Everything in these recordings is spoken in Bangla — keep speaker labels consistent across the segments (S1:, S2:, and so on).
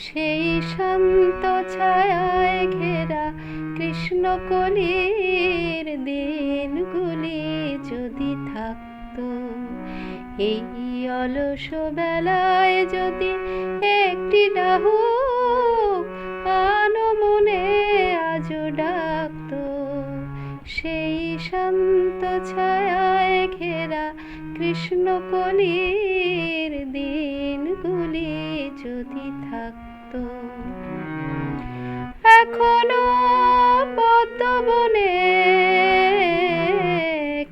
S1: সেই শান্ত ছায়ায় ঘেরা কৃষ্ণকলির দিনগুলি যদি থাকতো, এই অলস বেলায় যদি একটি ডাহুক আনমনে আজও ডাকতো, সেই শান্ত ছায়ায় ঘেরা কৃষ্ণকলির দিনগুলি যদি থাকতো। এখনো পদ্মবনে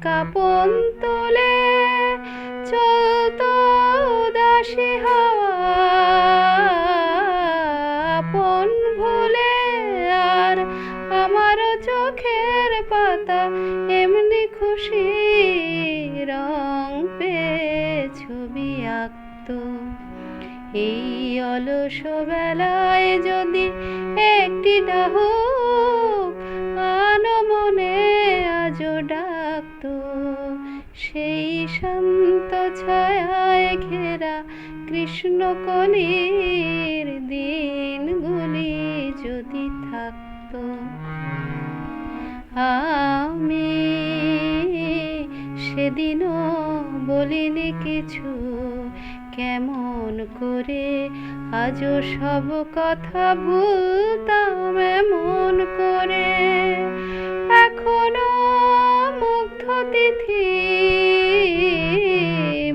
S1: কাপন তোলে চলতো উদাসী হাওয়া, আপন ভুলে আর আমারও চোখের পাতা এমনি খুশি রং পেয়ে ছবি আঁকতো। এই অলস বেলায় যদি একটি ডাহুক আনমনে আজও ডাকতো, সেই শান্ত ছায়ায় ঘেরা কৃষ্ণকলির দিনগুলি যদি থাকতো। আমি সেদিনও বলিনি কিছু, কেমন করে আজও সব কথা ভুলতাম এমন করে। এখনো মুগ্ধ তিথি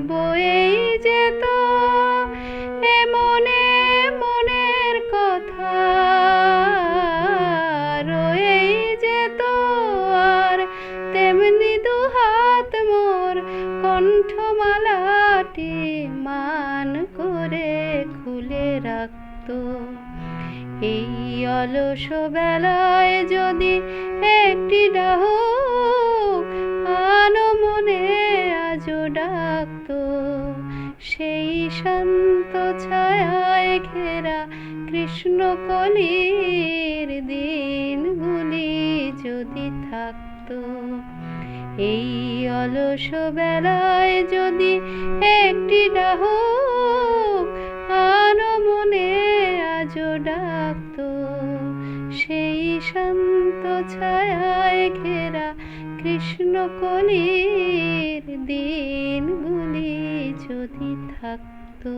S1: বয়েই যেত এমনে মনের কথা, রয়েই যেত আর তেমনি দুহাত মোর কণ্ঠমালাটি মান করে খুলে রাখতো। এই অলস বেলায় যদি একটি ডাহুক আনমনে আজও ডাকতো, সেই শান্ত ছায়ায় ঘেরা কৃষ্ণকলির দিনগুলি যদি থাকতো। এই অলস বেলায় যদি একটি ডাহুক আনমনে আজও ডাকতো, সেই শান্ত ছায়ায় ঘেরা কৃষ্ণকলির দিনগুলি যদি থাকতো।